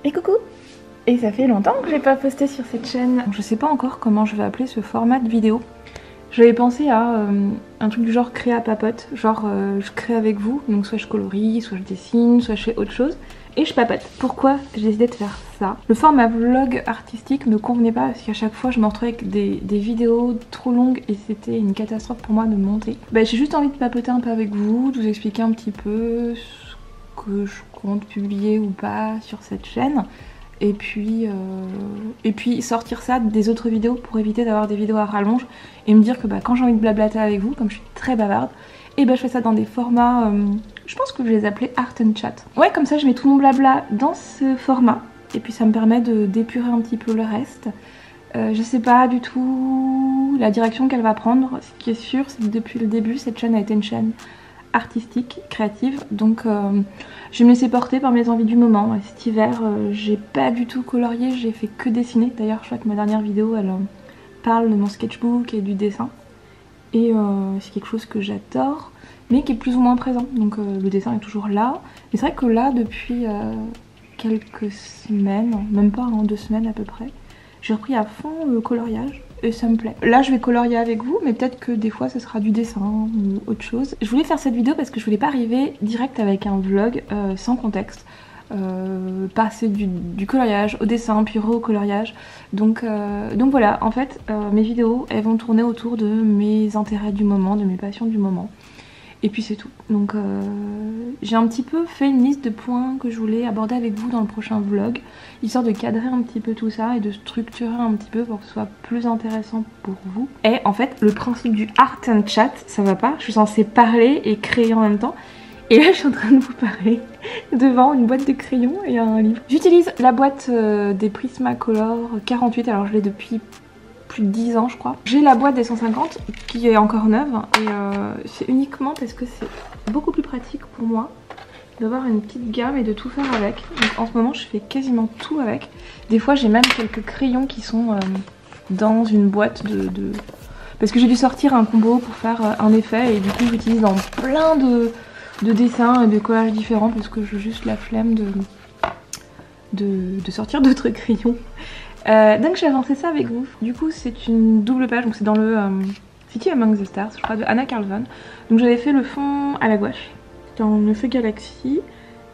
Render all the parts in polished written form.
Et coucou! Et ça fait longtemps que j'ai pas posté sur cette chaîne. Je sais pas encore comment je vais appeler ce format de vidéo. J'avais pensé à un truc du genre créa papote, genre je crée avec vous, donc soit je colorie, soit je dessine, soit je fais autre chose, et je papote. Pourquoi j'ai décidé de faire ça? Le format vlog artistique me convenait pas parce qu'à chaque fois je me retrouvais avec des vidéos trop longues et c'était une catastrophe pour moi de monter. Bah, j'ai juste envie de papoter un peu avec vous, de vous expliquer un petit peu ce que je compte publier ou pas sur cette chaîne. Et puis sortir ça des autres vidéos pour éviter d'avoir des vidéos à rallonge et me dire que quand j'ai envie de blablater avec vous, comme je suis très bavarde, et je fais ça dans des formats, je pense que je les appelais art and chat. Ouais, comme ça je mets tout mon blabla dans ce format et puis ça me permet d'épurer un petit peu le reste. Je sais pas du tout la direction qu'elle va prendre. Ce qui est sûr, c'est que depuis le début, cette chaîne a été une chaîne artistique, créative, donc je vais me laisser porter par mes envies du moment. Cet hiver, j'ai pas du tout colorié, j'ai fait que dessiner. D'ailleurs, je crois que ma dernière vidéo, elle parle de mon sketchbook et du dessin. Et c'est quelque chose que j'adore, mais qui est plus ou moins présent. Donc le dessin est toujours là. Mais c'est vrai que là, depuis quelques semaines, même pas, 2 semaines à peu près, j'ai repris à fond le coloriage. Et ça me plaît. Là je vais colorier avec vous, mais peut-être que des fois ce sera du dessin ou autre chose. Je voulais faire cette vidéo parce que je voulais pas arriver direct avec un vlog sans contexte. Passer du coloriage au dessin puis au coloriage. Donc voilà, en fait mes vidéos elles vont tourner autour de mes intérêts du moment, de mes passions du moment. Et puis c'est tout. Donc j'ai un petit peu fait une liste de points que je voulais aborder avec vous dans le prochain vlog, histoire de cadrer un petit peu tout ça et de structurer un petit peu pour que ce soit plus intéressant pour vous. Et en fait, le principe du art and chat, ça va pas. Je suis censée parler et créer en même temps. Et là, je suis en train de vous parler devant une boîte de crayons et un livre. J'utilise la boîte des Prismacolor 48, alors je l'ai depuis plus de 10 ans je crois. J'ai la boîte des 150 qui est encore neuve et c'est uniquement parce que c'est beaucoup plus pratique pour moi d'avoir une petite gamme et de tout faire avec. Donc en ce moment je fais quasiment tout avec. Des fois j'ai même quelques crayons qui sont dans une boîte parce que j'ai dû sortir un combo pour faire un effet et du coup j'utilise dans plein de dessins et de collages différents parce que j'ai juste la flemme de sortir d'autres crayons. Donc j'ai avancé ça avec vous. Du coup c'est une double page, donc c'est dans le City Among the Stars, je crois, de Anna Karlvan. Donc j'avais fait le fond à la gouache, dans le feu Galaxy.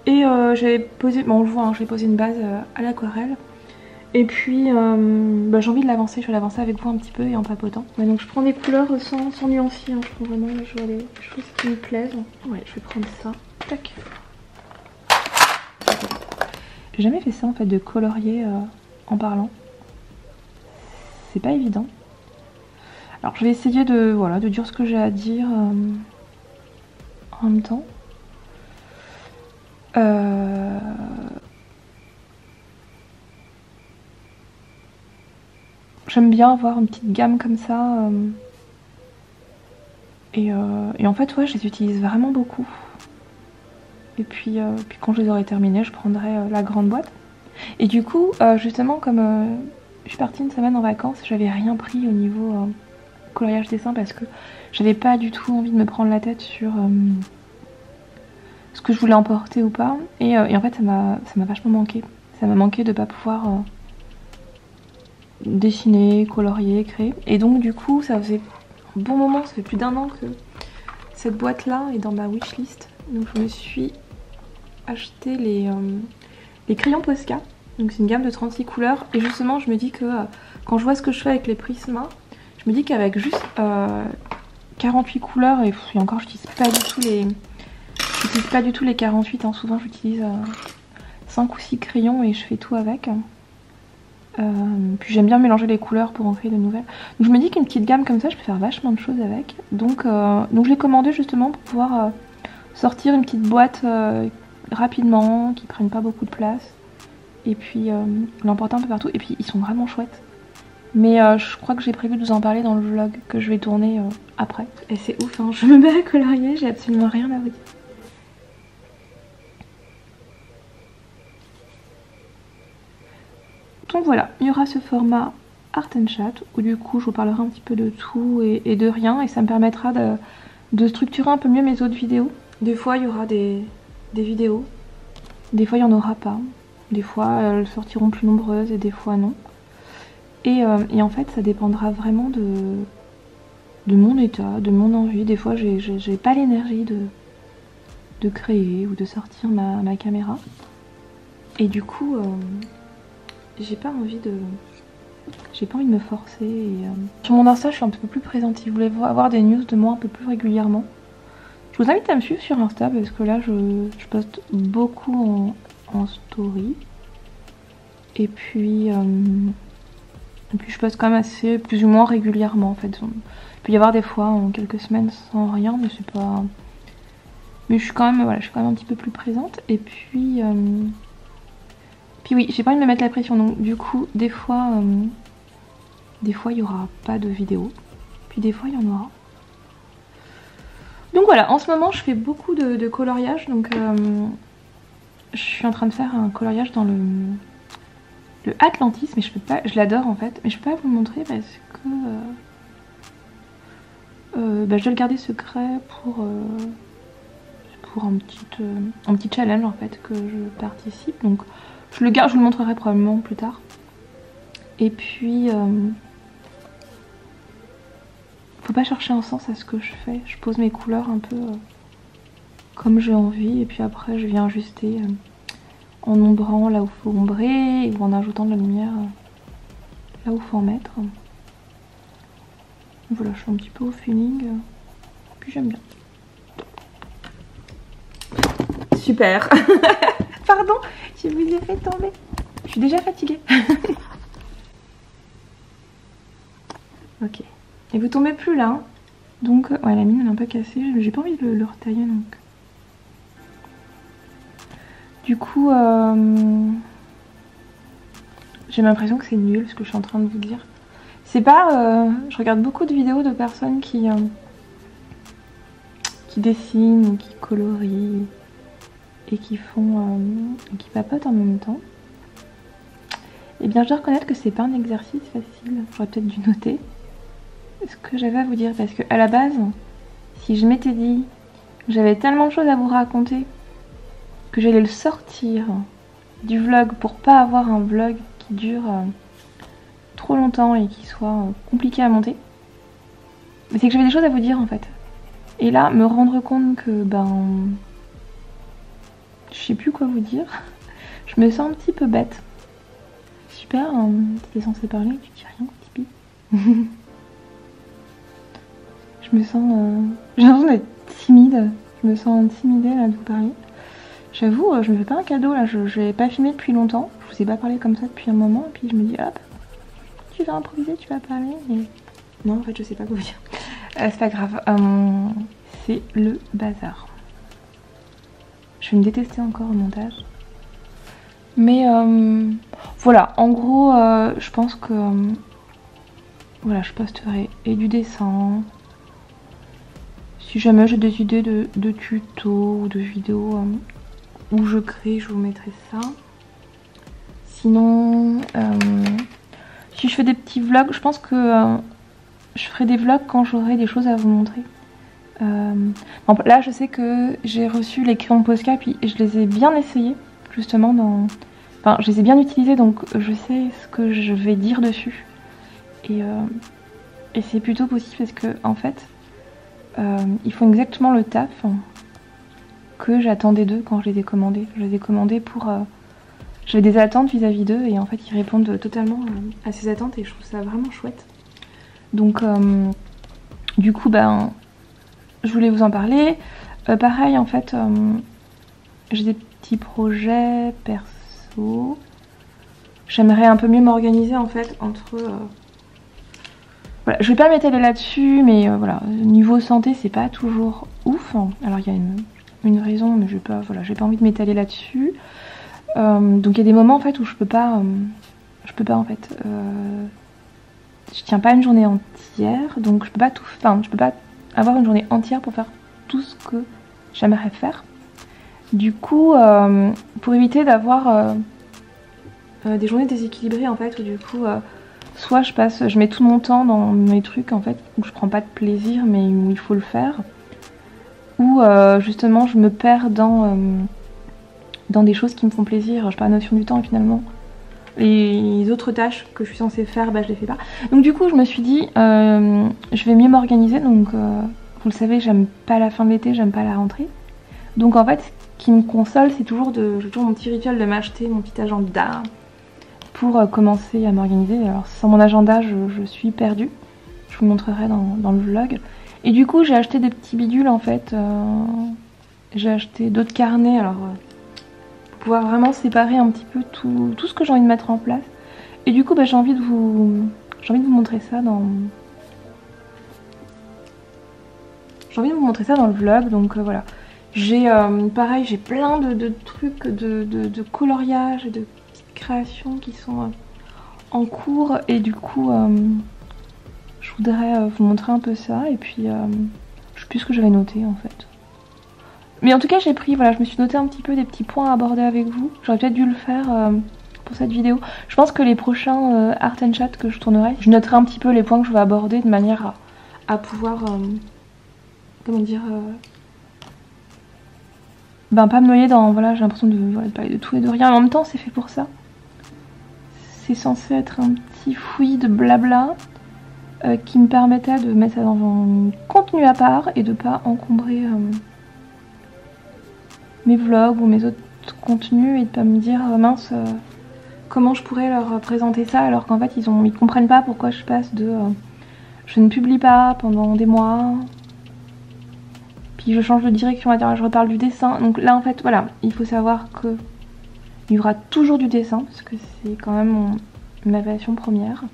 Et j'avais posé, on le voit, hein, j'ai posé une base à l'aquarelle. Et puis j'ai envie de l'avancer, je vais l'avancer avec vous un petit peu et en papotant. Ouais, donc je prends des couleurs sans nuancier, hein. Je prends vraiment les choses qui me plaisent. Ouais, je vais prendre ça. Tac. J'ai jamais fait ça en fait, de colorier en parlant. C'est pas évident. Alors je vais essayer de dire ce que j'ai à dire en même temps. J'aime bien avoir une petite gamme comme ça. Et en fait ouais, je les utilise vraiment beaucoup. Et puis quand je les aurai terminés, je prendrai la grande boîte. Et du coup, justement, comme je suis partie une semaine en vacances, j'avais rien pris au niveau coloriage dessin parce que j'avais pas du tout envie de me prendre la tête sur ce que je voulais emporter ou pas. Et en fait, ça m'a vachement manqué. Ça m'a manqué de pas pouvoir dessiner, colorier, créer. Et donc, du coup, ça faisait un bon moment, ça fait plus d'1 an que cette boîte-là est dans ma wishlist. Donc, je me suis acheté les crayons Posca. Donc c'est une gamme de 36 couleurs et justement je me dis que quand je vois ce que je fais avec les Prisma, je me dis qu'avec juste 48 couleurs et encore j'utilise pas du tout les 48, hein. Souvent j'utilise 5 ou 6 crayons et je fais tout avec. Puis j'aime bien mélanger les couleurs pour en créer de nouvelles. Donc je me dis qu'une petite gamme comme ça je peux faire vachement de choses avec. Donc je l'ai commandé justement pour pouvoir sortir une petite boîte rapidement, qui prenne pas beaucoup de place. Et puis l'emporter un peu partout. Et puis ils sont vraiment chouettes. Mais je crois que j'ai prévu de vous en parler dans le vlog que je vais tourner après. Et c'est ouf, hein, je me mets à colorier, j'ai absolument rien à vous dire. Donc voilà, il y aura ce format art and chat où du coup je vous parlerai un petit peu de tout et de rien. Et ça me permettra de structurer un peu mieux mes autres vidéos. Des fois il y aura des vidéos, des fois il n'y en aura pas. Des fois elles sortiront plus nombreuses et des fois non. Et en fait ça dépendra vraiment de mon état, de mon envie. Des fois j'ai pas l'énergie de créer ou de sortir ma caméra. Et du coup j'ai pas envie de me forcer. Et, sur mon Insta je suis un petit peu plus présente. Si vous voulez avoir des news de moi un peu plus régulièrement, je vous invite à me suivre sur Insta parce que là je poste beaucoup en story. Et puis je poste quand même assez plus ou moins régulièrement en fait. Il peut y avoir des fois en quelques semaines sans rien, mais c'est pas. Mais je suis quand même un petit peu plus présente. Et puis oui, j'ai pas envie de me mettre la pression, donc du coup des fois il y aura pas de vidéo, puis des fois il y en aura. Donc voilà, en ce moment je fais beaucoup de coloriage, donc je suis en train de faire un coloriage dans le Atlantis, mais je peux pas, je l'adore en fait, mais je peux pas vous le montrer parce que je dois le garder secret pour un petit challenge en fait que je participe, donc je le garde, je vous le montrerai probablement plus tard. Et puis faut pas chercher un sens à ce que je fais, je pose mes couleurs un peu comme j'ai envie et puis après je viens ajuster en ombrant là où il faut ombrer ou en ajoutant de la lumière là où il faut en mettre. Voilà, je suis un petit peu au feeling, puis j'aime bien. Super. Pardon, je vous ai fait tomber. Je suis déjà fatiguée. Ok. Et vous tombez plus là. Hein. Donc, ouais, la mine elle est un peu cassée. J'ai pas envie de le retailler donc. Du coup, j'ai l'impression que c'est nul ce que je suis en train de vous dire. C'est pas. Je regarde beaucoup de vidéos de personnes qui dessinent ou qui colorient et qui qui papotent en même temps. Et bien, je dois reconnaître que c'est pas un exercice facile. J'aurais peut-être dû noter ce que j'avais à vous dire parce que à la base, si je m'étais dit que j'avais tellement de choses à vous raconter que j'allais le sortir du vlog pour pas avoir un vlog qui dure trop longtemps et qui soit compliqué à monter, mais c'est que j'avais des choses à vous dire en fait. Et là, me rendre compte que je sais plus quoi vous dire, je me sens un petit peu bête. Super, t'étais censé parler, tu dis rien, Tipeee. Je me sens. J'ai l'impression d'être timide. Je me sens intimidée là de vous parler. J'avoue, je me fais pas un cadeau là, je l'ai pas filmé depuis longtemps. Je vous ai pas parlé comme ça depuis un moment. Et puis je me dis hop, tu vas improviser, tu vas parler. Et... non, en fait, je sais pas quoi vous dire. C'est pas grave. C'est le bazar. Je vais me détester encore au montage. Mais voilà, en gros, je pense que voilà, je posterai et du dessin. Si jamais j'ai des idées de tutos ou de vidéos où je crée, je vous mettrai ça. Sinon, si je fais des petits vlogs, je pense que je ferai des vlogs quand j'aurai des choses à vous montrer. Bon, là, je sais que j'ai reçu les crayons Posca, puis je les ai bien essayés, justement, enfin, je les ai bien utilisés, donc je sais ce que je vais dire dessus. Et c'est plutôt possible parce que, en fait, ils font exactement le taf que j'attendais d'eux quand je les ai commandés. Je les ai commandés pour... j'avais des attentes vis-à-vis d'eux et en fait ils répondent totalement à ces attentes et je trouve ça vraiment chouette. Donc du coup je voulais vous en parler. Pareil en fait j'ai des petits projets perso. J'aimerais un peu mieux m'organiser en fait entre... voilà, je vais pas m'étaler là-dessus, mais voilà, niveau santé, c'est pas toujours ouf. Alors il y a une raison, mais j'ai pas envie de m'étaler là-dessus. Donc il y a des moments en fait où je peux pas en fait. Je tiens pas une journée entière, donc je peux pas je peux pas avoir une journée entière pour faire tout ce que j'aimerais faire. Du coup, pour éviter d'avoir des journées déséquilibrées en fait, où du coup soit je mets tout mon temps dans mes trucs en fait où je prends pas de plaisir mais où il faut le faire, ou justement je me perds dans dans des choses qui me font plaisir. J'ai pas la notion du temps finalement. Les autres tâches que je suis censée faire, bah je les fais pas. Donc du coup je me suis dit, je vais mieux m'organiser. Donc vous le savez, j'aime pas la fin de l'été, j'aime pas la rentrée. Donc en fait, ce qui me console, c'est toujours j'ai toujours mon petit rituel de m'acheter mon petit agenda pour commencer à m'organiser. Alors sans mon agenda, je suis perdue. Je vous montrerai dans le vlog. Et du coup, j'ai acheté des petits bidules en fait. J'ai acheté d'autres carnets. Alors pour pouvoir vraiment séparer un petit peu tout ce que j'ai envie de mettre en place. Et du coup, bah, j'ai envie de vous montrer ça dans le vlog. Donc voilà. J'ai pareil, j'ai plein de trucs de coloriage et de petites créations qui sont en cours. Et du coup, je voudrais vous montrer un peu ça. Et puis, je sais plus ce que j'avais noté en fait. Mais en tout cas, j'ai pris, voilà, je me suis noté un petit peu des petits points à aborder avec vous. J'aurais peut-être dû le faire pour cette vidéo. Je pense que les prochains Art and Chat que je tournerai, je noterai un petit peu les points que je vais aborder de manière à pouvoir, comment dire, ben pas me noyer dans, voilà, j'ai l'impression de parler de tout et de rien. En même temps, c'est fait pour ça. C'est censé être un petit fouillis de blabla qui me permettait de mettre ça dans un contenu à part et de pas encombrer mes vlogs ou mes autres contenus et de pas me dire mince comment je pourrais leur présenter ça alors qu'en fait ils comprennent pas pourquoi je passe de je ne publie pas pendant des mois, puis je change de direction, je reparle du dessin. Donc là en fait voilà, il faut savoir que il y aura toujours du dessin parce que c'est quand même ma passion première.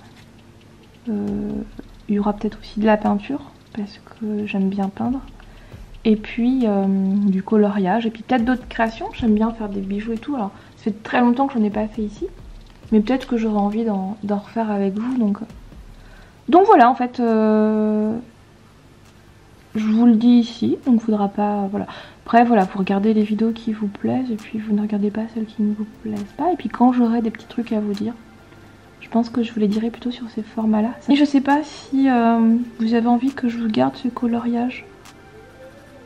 Il y aura peut-être aussi de la peinture parce que j'aime bien peindre. Et puis du coloriage, et puis peut-être d'autres créations. J'aime bien faire des bijoux et tout. Alors ça fait très longtemps que j'en ai pas fait ici, mais peut-être que j'aurai envie d'en refaire avec vous. Donc voilà, en fait, je vous le dis ici, donc faudra pas, voilà. Après voilà, vous regardez les vidéos qui vous plaisent, et puis vous ne regardez pas celles qui ne vous plaisent pas. Et puis quand j'aurai des petits trucs à vous dire, je pense que je vous les dirai plutôt sur ces formats-là. Et je sais pas si vous avez envie que je vous garde ce coloriage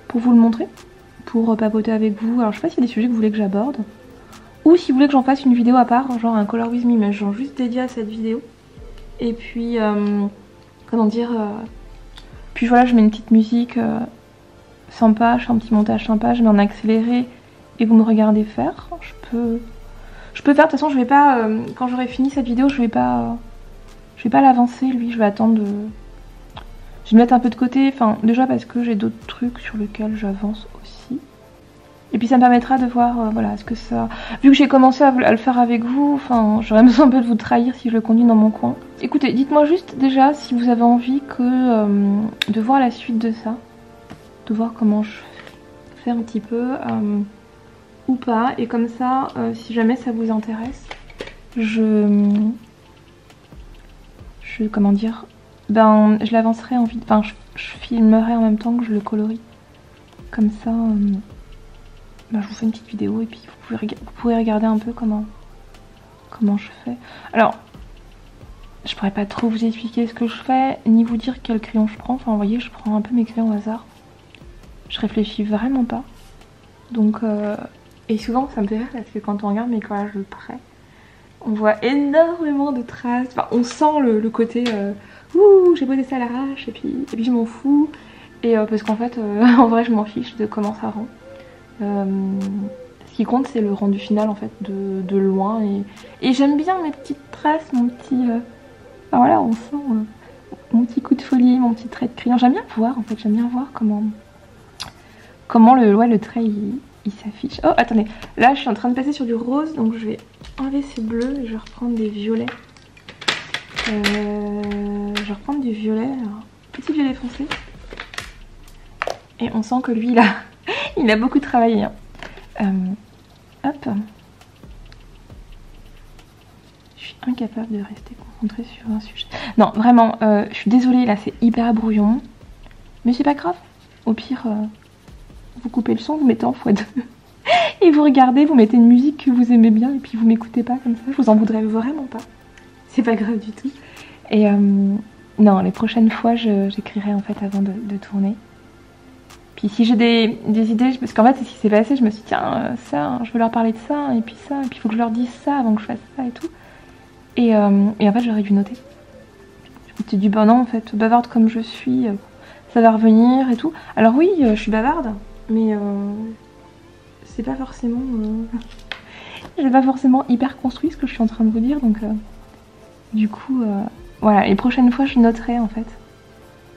pour vous le montrer, pour papoter avec vous. Alors je sais pas s'il y a des sujets que vous voulez que j'aborde, ou si vous voulez que j'en fasse une vidéo à part, genre un Color With Me, mais genre juste dédié à cette vidéo. Et puis, comment dire, puis voilà, je mets une petite musique sympa, je fais un petit montage sympa, je mets en accéléré et vous me regardez faire. Je peux faire, de toute façon je vais pas, quand j'aurai fini cette vidéo, je vais pas l'avancer, lui, je vais attendre je vais le mettre un peu de côté, enfin déjà parce que j'ai d'autres trucs sur lesquels j'avance aussi. Et puis ça me permettra de voir, voilà, est-ce que ça... Vu que j'ai commencé à le faire avec vous, enfin j'aurais besoin un peu de vous trahir si je le conduis dans mon coin. Écoutez, dites-moi juste déjà si vous avez envie de voir la suite de ça. De voir comment je fais un petit peu, ou pas. Et comme ça, si jamais ça vous intéresse, comment dire... Ben, je l'avancerai en vidéo, enfin je filmerai en même temps que je le colorie. Comme ça, ben, je vous fais une petite vidéo et puis vous pourrez regarder un peu comment je fais. Alors, je pourrais pas trop vous expliquer ce que je fais, ni vous dire quel crayon je prends. Enfin, vous voyez, je prends un peu mes crayons au hasard. Je réfléchis vraiment pas. Donc, et souvent ça me fait rire parce que quand on regarde mes collages de près, on voit énormément de traces. Enfin, on sent le côté... ouh, j'ai posé ça à l'arrache et puis je m'en fous. Et parce qu'en fait, en vrai, je m'en fiche de comment ça rend. Ce qui compte, c'est le rendu final en fait, de loin. Et j'aime bien mes petites traces, mon petit... Enfin, voilà, on sent mon petit coup de folie, mon petit trait de crayon. J'aime bien voir en fait, j'aime bien voir comment le trait il s'affiche. Oh, attendez, là je suis en train de passer sur du rose, donc je vais enlever ces bleus et je vais reprendre des violets. Je vais reprendre du violet, alors, petit violet foncé. Et on sent que lui, il a beaucoup travaillé. Hein. Hop. Je suis incapable de rester concentrée sur un sujet. Non, vraiment, je suis désolée, là c'est hyper brouillon. Mais c'est pas grave. Au pire, vous coupez le son, vous mettez en x2. Et vous regardez, vous mettez une musique que vous aimez bien et puis vous m'écoutez pas comme ça. Je vous en voudrais vraiment pas. C'est pas grave du tout. Et non, les prochaines fois, j'écrirai en fait avant de tourner. Puis si j'ai des idées, parce qu'en fait c'est ce qui s'est passé, je me suis dit tiens ça, je veux leur parler de ça, et puis il faut que je leur dise ça avant que je fasse ça et tout. Et en fait j'aurais dû noter. Je me suis dit bah non en fait, bavarde comme je suis, ça va revenir et tout. Alors oui, je suis bavarde, mais c'est pas forcément... j'ai pas forcément hyper construit ce que je suis en train de vous dire, donc du coup voilà, les prochaines fois je noterai en fait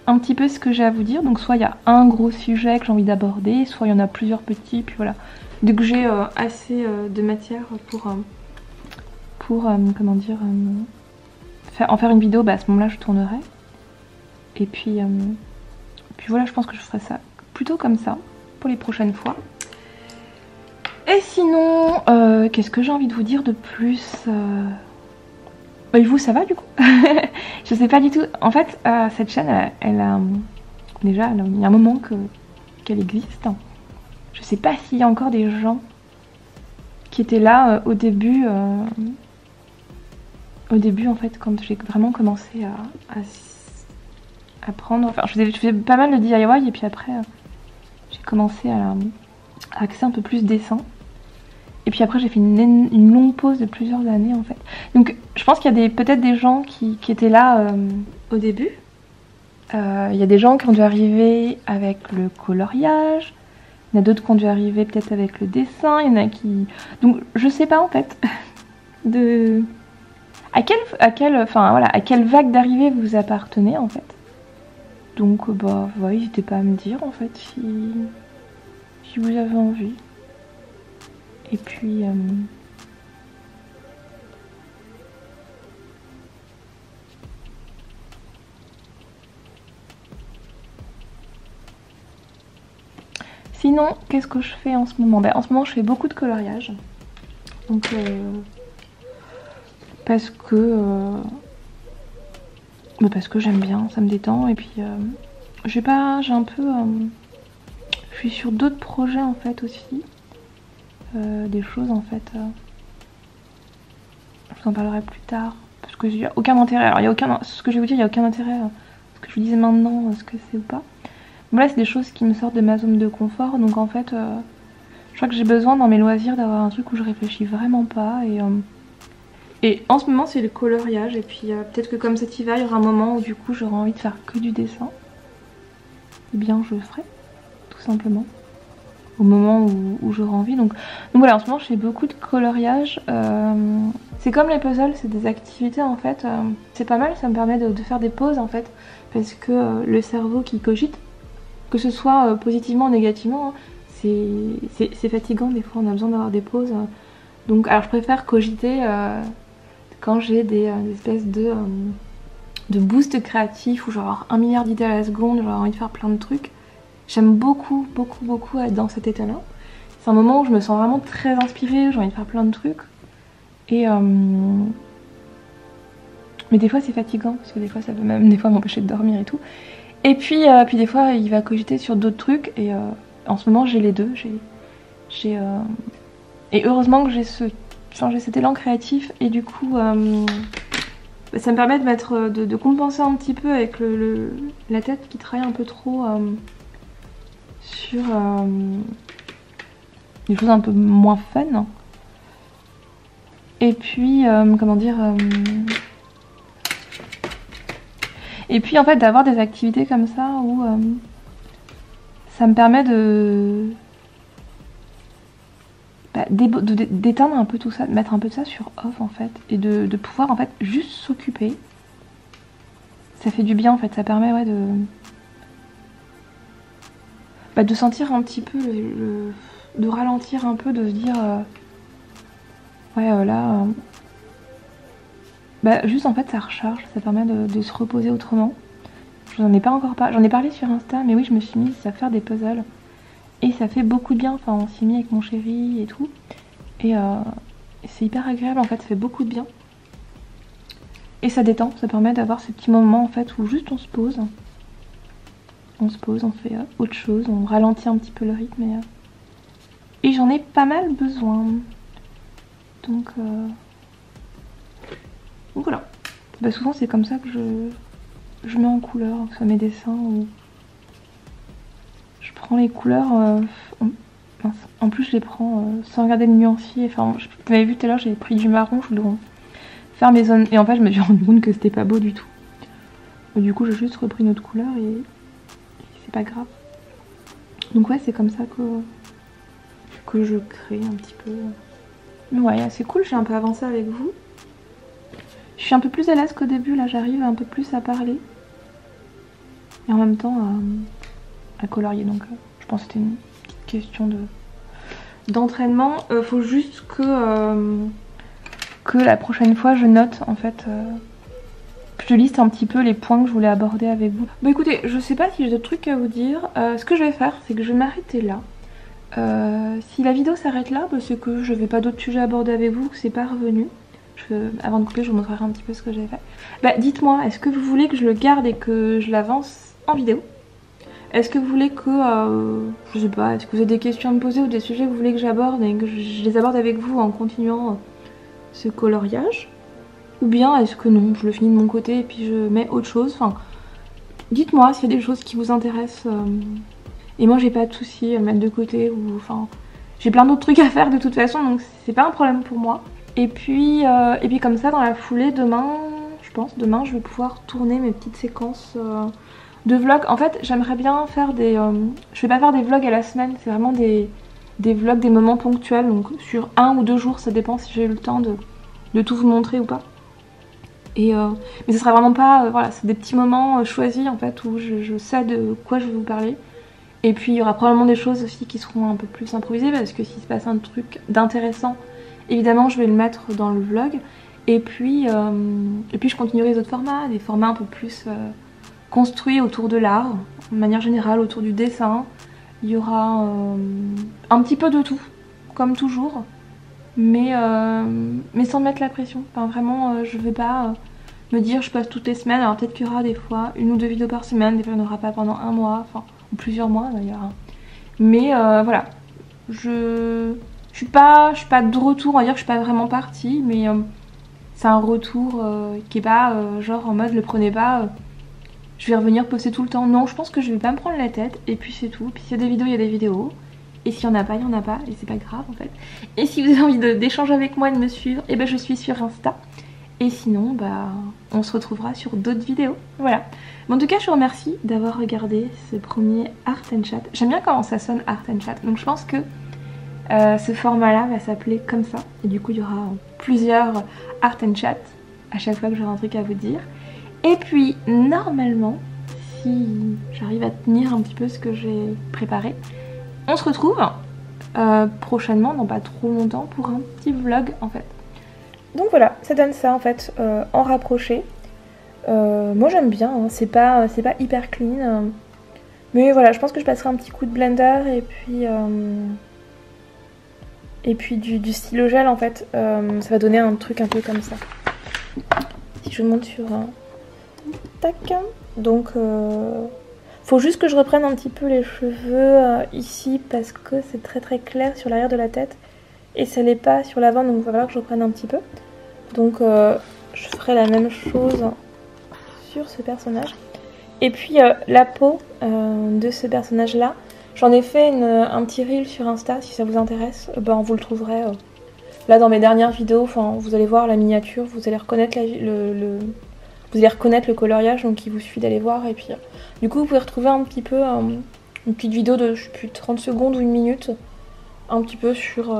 un petit peu ce que j'ai à vous dire. Donc soit il y a un gros sujet que j'ai envie d'aborder, soit il y en a plusieurs petits, puis voilà. Dès que j'ai assez de matière pour comment dire, en faire une vidéo, bah à ce moment-là je tournerai. Et puis voilà, je pense que je ferai ça plutôt comme ça pour les prochaines fois. Et sinon, qu'est-ce que j'ai envie de vous dire de plus Et vous, ça va du coup? Je sais pas du tout. En fait, cette chaîne, elle a déjà, il y a un moment qu'elle existe. Je sais pas s'il y a encore des gens qui étaient là au début. Au début, en fait, quand j'ai vraiment commencé à prendre. Enfin, je faisais pas mal de DIY et puis après, j'ai commencé à axer un peu plus dessin. Et puis après j'ai fait une longue pause de plusieurs années en fait. Donc je pense qu'il y a peut-être des gens qui étaient là au début. Il y a des gens qui ont dû arriver avec le coloriage. Il y en a d'autres qui ont dû arriver peut-être avec le dessin. Il y en a qui... Donc je sais pas en fait à quelle vague d'arrivée vous appartenez en fait. Donc bah ouais, n'hésitez pas à me dire en fait si vous avez envie. Et puis sinon, qu'est-ce que je fais en ce moment? En ce moment, je fais beaucoup de coloriage. Donc parce que j'aime bien, ça me détend. Et puis je suis sur d'autres projets en fait aussi. Des choses en fait. Je vous en parlerai plus tard. Parce qu'il n'y a aucun intérêt. Alors, ce que je vais vous dire, il n'y a aucun intérêt à ce que je vous disais maintenant, ce que c'est ou pas. Bon, là, c'est des choses qui me sortent de ma zone de confort. Donc, en fait, je crois que j'ai besoin dans mes loisirs d'avoir un truc où je réfléchis vraiment pas. Et en ce moment, c'est le coloriage. Et puis, peut-être que comme cet hiver, il y aura un moment où du coup, j'aurai envie de faire que du dessin. Eh bien, je le ferai, tout simplement. Au moment où j'aurai envie. Donc voilà, en ce moment je fais beaucoup de coloriage. C'est comme les puzzles, c'est des activités en fait. C'est pas mal, ça me permet de faire des pauses en fait. Parce que le cerveau qui cogite, que ce soit positivement ou négativement, hein, c'est fatigant des fois, on a besoin d'avoir des pauses. Donc alors je préfère cogiter quand j'ai des espèces de boost créatif où genre 1 milliard d'idées à la seconde, j'aurais envie de faire plein de trucs. J'aime beaucoup être dans cet état-là. C'est un moment où je me sens vraiment très inspirée, j'ai envie de faire plein de trucs. Et mais des fois c'est fatigant, parce que des fois ça peut même m'empêcher de dormir et tout. Et puis des fois il va cogiter sur d'autres trucs, et en ce moment j'ai les deux. Et heureusement que j'ai cet élan créatif, et du coup ça me permet de compenser un petit peu avec la tête qui travaille un peu trop sur des choses un peu moins fun. Et puis comment dire et puis en fait d'avoir des activités comme ça où ça me permet d'éteindre un peu tout ça, de mettre un peu de ça sur off en fait, et de pouvoir en fait juste s'occuper. Ça fait du bien en fait, ça permet ouais, de sentir un petit peu, de ralentir un peu, de se dire ouais là juste en fait ça recharge, ça permet de se reposer autrement. J'en ai pas encore parlé, j'en ai parlé sur Insta, mais oui je me suis mise à faire des puzzles et ça fait beaucoup de bien. Enfin on s'y est mis avec mon chéri et tout, et c'est hyper agréable en fait, ça fait beaucoup de bien et ça détend, ça permet d'avoir ces petits moments en fait où juste on se pose, on fait autre chose, on ralentit un petit peu le rythme, et j'en ai pas mal besoin. Donc voilà. Souvent c'est comme ça que je mets en couleur, que ce soit mes dessins ou je prends prends les couleurs, en plus je les prends sans regarder le nuancier. Enfin, vous avez vu tout à l'heure, j'avais pris du marron, je voulais faire mes zones. Et en fait, je me suis rendu compte que c'était pas beau du tout. Du coup, j'ai juste repris notre couleur et c'est pas grave. Donc ouais, c'est comme ça que je crée un petit peu. Mais ouais, c'est cool, j'ai un peu avancé avec vous. Je suis un peu plus à l'aise qu'au début, là j'arrive un peu plus à parler. Et en même temps à colorier, donc je pense que c'était une petite question d'entraînement. Faut juste que la prochaine fois je note en fait, que je liste un petit peu les points que je voulais aborder avec vous. Bon écoutez, je sais pas si j'ai d'autres trucs à vous dire. Ce que je vais faire, c'est que je vais m'arrêter là. Si la vidéo s'arrête là, bah, c'est que je vais pas d'autres sujets aborder avec vous, que c'est pas revenu. Avant de couper, je vous montrerai un petit peu ce que j'ai fait. Bah dites-moi, est-ce que vous voulez que je le garde et que je l'avance en vidéo? Est-ce que vous voulez que, je sais pas, est-ce que vous avez des questions à me poser ou des sujets que vous voulez que j'aborde et que je les aborde avec vous en continuant ce coloriage? Ou bien est-ce que non, je le finis de mon côté et puis je mets autre chose? Enfin, dites-moi s'il y a des choses qui vous intéressent. Et moi j'ai pas de soucis à le mettre de côté ou enfin, j'ai plein d'autres trucs à faire de toute façon, donc c'est pas un problème pour moi. Et puis comme ça, dans la foulée, demain, je pense, demain je vais pouvoir tourner mes petites séquences de vlogs. En fait, j'aimerais bien faire des... je vais pas faire des vlogs à la semaine, c'est vraiment des vlogs, des moments ponctuels, donc sur 1 ou 2 jours, ça dépend si j'ai eu le temps de tout vous montrer ou pas. Mais ce sera vraiment pas... voilà, c'est des petits moments choisis en fait, où je sais de quoi je vais vous parler. Et puis il y aura probablement des choses aussi qui seront un peu plus improvisées, parce que s'il se passe un truc d'intéressant, évidemment je vais le mettre dans le vlog. Et puis je continuerai les autres formats, des formats un peu plus construits autour de l'art, de manière générale autour du dessin. Il y aura un petit peu de tout, comme toujours, mais sans mettre la pression. Enfin vraiment, je vais pas me dire je poste toutes les semaines, alors peut-être qu'il y aura des fois 1 ou 2 vidéos par semaine, des fois il n'y en aura pas pendant un mois, enfin, ou plusieurs mois d'ailleurs. Mais voilà, je suis pas de retour, on va dire que je suis pas vraiment partie, mais c'est un retour qui est pas genre en mode le prenez pas, je vais revenir poster tout le temps. Non, je pense que je vais pas me prendre la tête et puis c'est tout. Puis s'il y a des vidéos, il y a des vidéos. Et s'il y en a pas, il y en a pas et c'est pas grave en fait. Et si vous avez envie d'échanger avec moi et de me suivre, et ben je suis sur Insta. Et sinon, bah, on se retrouvera sur d'autres vidéos. Voilà. Mais en tout cas, je vous remercie d'avoir regardé ce premier Art and Chat. J'aime bien comment ça sonne Art and Chat. Donc je pense que ce format-là va s'appeler comme ça. Et du coup, il y aura plusieurs Art and Chat à chaque fois que j'aurai un truc à vous dire. Et puis, normalement, si j'arrive à tenir un petit peu ce que j'ai préparé, on se retrouve prochainement, dans pas trop longtemps, pour un petit vlog en fait. Donc voilà, ça donne ça en fait, en rapproché. Moi j'aime bien, hein. C'est pas hyper clean. Mais voilà, je pense que je passerai un petit coup de blender et puis du stylo gel en fait. Ça va donner un truc un peu comme ça. Si je monte sur un... Tac. Donc faut juste que je reprenne un petit peu les cheveux ici parce que c'est très clair sur l'arrière de la tête. Et ça l'est pas sur l'avant, donc il va falloir que je reprenne un petit peu. Donc je ferai la même chose sur ce personnage. Et puis la peau de ce personnage là, j'en ai fait un petit reel sur Insta si ça vous intéresse. Ben, vous le trouverez là dans mes dernières vidéos. Enfin, vous allez voir la miniature, vous allez reconnaître vous allez reconnaître le coloriage, donc il vous suffit d'aller voir. Et puis du coup vous pouvez retrouver un petit peu une petite vidéo de je sais plus 30 secondes ou 1 minute. Un petit peu sur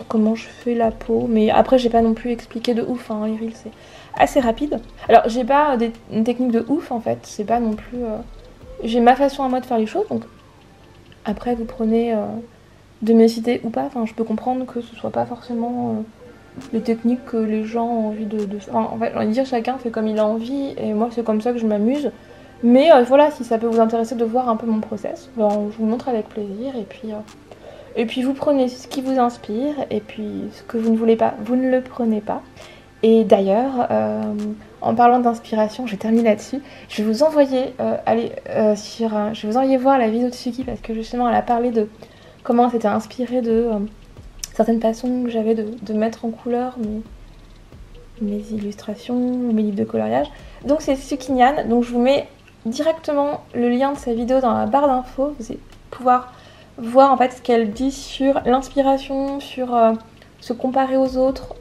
comment je fais la peau, mais après j'ai pas non plus expliqué de ouf, hein, les reels c'est assez rapide. Alors j'ai pas une technique de ouf en fait, c'est pas non plus... J'ai ma façon à moi de faire les choses, donc après vous prenez de mes idées ou pas, enfin je peux comprendre que ce soit pas forcément les techniques que les gens ont envie de... Enfin, en fait j'ai envie de dire chacun fait comme il a envie, et moi c'est comme ça que je m'amuse. Mais voilà, si ça peut vous intéresser de voir un peu mon process, ben, je vous montre avec plaisir, et puis vous prenez ce qui vous inspire, et puis ce que vous ne voulez pas, vous ne le prenez pas. Et d'ailleurs, en parlant d'inspiration, je termine là-dessus. Je vais vous envoyer je vais vous envoyer voir la vidéo de Suki parce que justement elle a parlé de comment elle s'était inspirée de certaines façons que j'avais de mettre en couleur mes illustrations, mes livres de coloriage. Donc c'est Suki Nyan, donc je vous mets directement le lien de sa vidéo dans la barre d'infos. pouvoir voir en fait ce qu'elle dit sur l'inspiration, sur se comparer aux autres,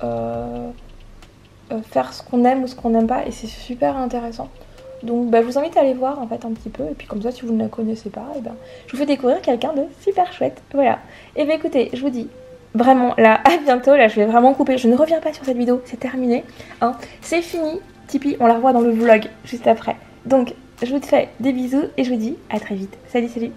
faire ce qu'on aime ou ce qu'on n'aime pas, et c'est super intéressant. Donc je vous invite à aller voir en fait un petit peu, et puis comme ça si vous ne la connaissez pas, et je vous fais découvrir quelqu'un de super chouette. Voilà. Et écoutez, je vous dis vraiment là à bientôt, là je vais vraiment couper, je ne reviens pas sur cette vidéo, c'est terminé, hein. C'est fini, Tipeee, on la revoit dans le vlog juste après. Donc je vous fais des bisous et je vous dis à très vite. Salut salut.